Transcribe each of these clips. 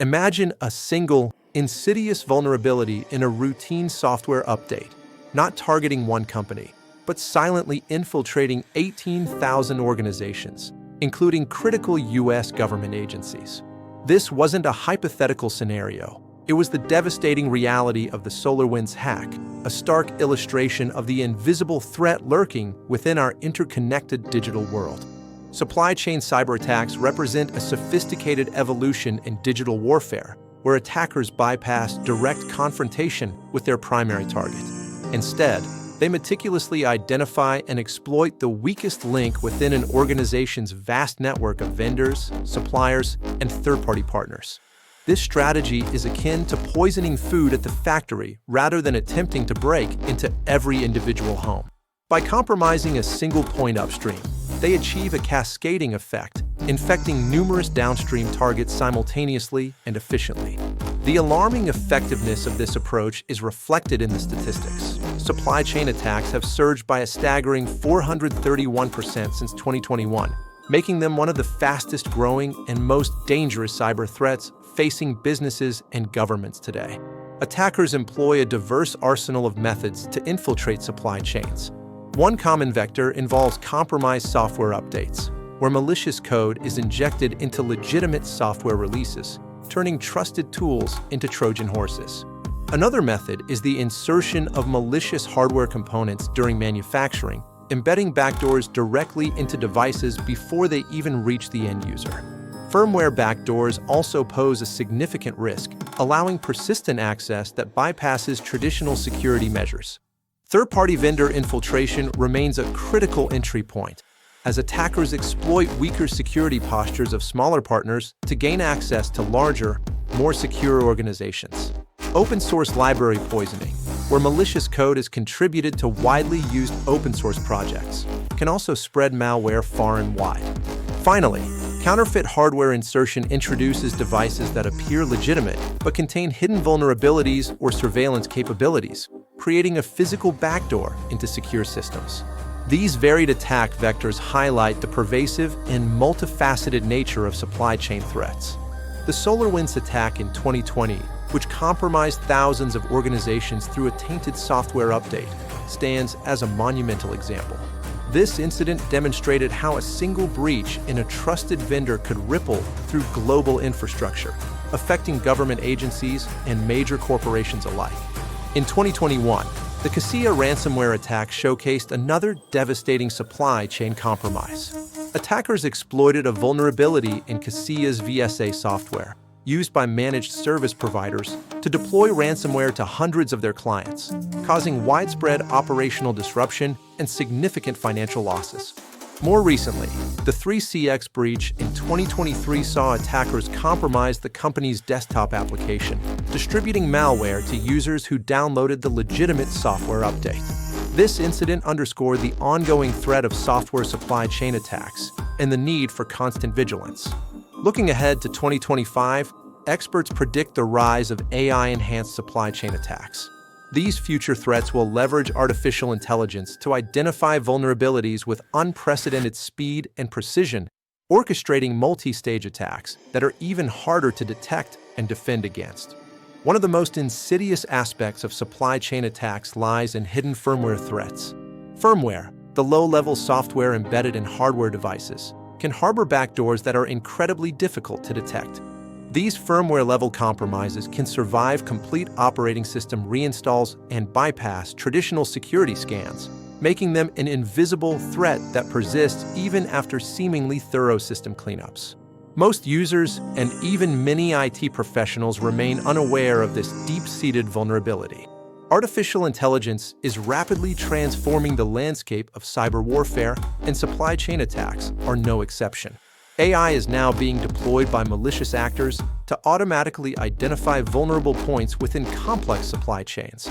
Imagine a single, insidious vulnerability in a routine software update, not targeting one company, but silently infiltrating 18,000 organizations, including critical U.S. government agencies. This wasn't a hypothetical scenario. It was the devastating reality of the SolarWinds hack, a stark illustration of the invisible threat lurking within our interconnected digital world. Supply chain cyberattacks represent a sophisticated evolution in digital warfare, where attackers bypass direct confrontation with their primary target. Instead, they meticulously identify and exploit the weakest link within an organization's vast network of vendors, suppliers, and third-party partners. This strategy is akin to poisoning food at the factory rather than attempting to break into every individual home. By compromising a single point upstream, they achieve a cascading effect, infecting numerous downstream targets simultaneously and efficiently. The alarming effectiveness of this approach is reflected in the statistics. Supply chain attacks have surged by a staggering 431% since 2021, making them one of the fastest-growing and most dangerous cyber threats facing businesses and governments today. Attackers employ a diverse arsenal of methods to infiltrate supply chains. One common vector involves compromised software updates, where malicious code is injected into legitimate software releases, turning trusted tools into Trojan horses. Another method is the insertion of malicious hardware components during manufacturing, embedding backdoors directly into devices before they even reach the end user. Firmware backdoors also pose a significant risk, allowing persistent access that bypasses traditional security measures. Third-party vendor infiltration remains a critical entry point, as attackers exploit weaker security postures of smaller partners to gain access to larger, more secure organizations. Open-source library poisoning, where malicious code is contributed to widely used open-source projects, can also spread malware far and wide. Finally, counterfeit hardware insertion introduces devices that appear legitimate but contain hidden vulnerabilities or surveillance capabilities, creating a physical backdoor into secure systems. These varied attack vectors highlight the pervasive and multifaceted nature of supply chain threats. The SolarWinds attack in 2020, which compromised thousands of organizations through a tainted software update, stands as a monumental example. This incident demonstrated how a single breach in a trusted vendor could ripple through global infrastructure, affecting government agencies and major corporations alike. In 2021, the ChecklistCI ransomware attack showcased another devastating supply chain compromise. Attackers exploited a vulnerability in ChecklistCI's VSA software, used by managed service providers to deploy ransomware to hundreds of their clients, causing widespread operational disruption and significant financial losses. More recently, the 3CX breach in 2023 saw attackers compromise the company's desktop application, distributing malware to users who downloaded the legitimate software update. This incident underscored the ongoing threat of software supply chain attacks and the need for constant vigilance. Looking ahead to 2025, experts predict the rise of AI-enhanced supply chain attacks. These future threats will leverage artificial intelligence to identify vulnerabilities with unprecedented speed and precision, orchestrating multi-stage attacks that are even harder to detect and defend against. One of the most insidious aspects of supply chain attacks lies in hidden firmware threats. Firmware, the low-level software embedded in hardware devices, can harbor backdoors that are incredibly difficult to detect. These firmware-level compromises can survive complete operating system reinstalls and bypass traditional security scans, making them an invisible threat that persists even after seemingly thorough system cleanups. Most users and even many IT professionals remain unaware of this deep-seated vulnerability. Artificial intelligence is rapidly transforming the landscape of cyber warfare, and supply chain attacks are no exception. AI is now being deployed by malicious actors to automatically identify vulnerable points within complex supply chains.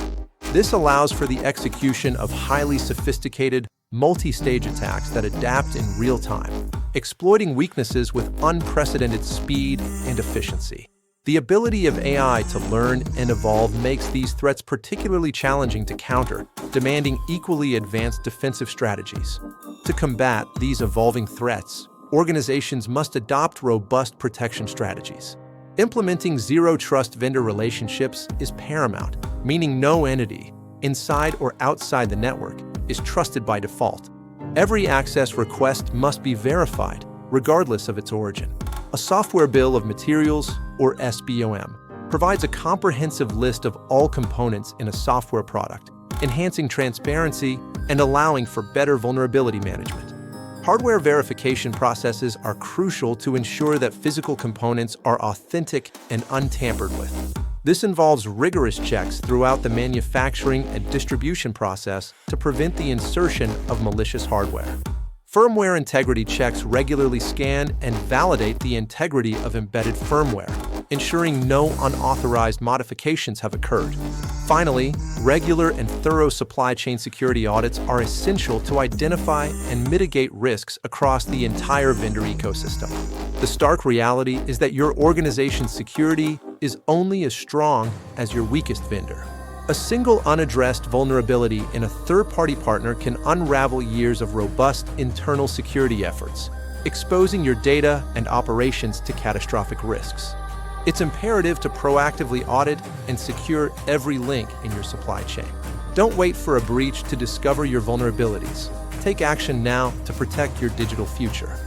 This allows for the execution of highly sophisticated, multi-stage attacks that adapt in real time, exploiting weaknesses with unprecedented speed and efficiency. The ability of AI to learn and evolve makes these threats particularly challenging to counter, demanding equally advanced defensive strategies. To combat these evolving threats, organizations must adopt robust protection strategies. Implementing zero-trust vendor relationships is paramount, meaning no entity, inside or outside the network, is trusted by default. Every access request must be verified, regardless of its origin. A software bill of materials, or SBOM, provides a comprehensive list of all components in a software product, enhancing transparency and allowing for better vulnerability management. Hardware verification processes are crucial to ensure that physical components are authentic and untampered with. This involves rigorous checks throughout the manufacturing and distribution process to prevent the insertion of malicious hardware. Firmware integrity checks regularly scan and validate the integrity of embedded firmware, ensuring no unauthorized modifications have occurred. Finally, regular and thorough supply chain security audits are essential to identify and mitigate risks across the entire vendor ecosystem. The stark reality is that your organization's security is only as strong as your weakest vendor. A single unaddressed vulnerability in a third-party partner can unravel years of robust internal security efforts, exposing your data and operations to catastrophic risks. It's imperative to proactively audit and secure every link in your supply chain. Don't wait for a breach to discover your vulnerabilities. Take action now to protect your digital future.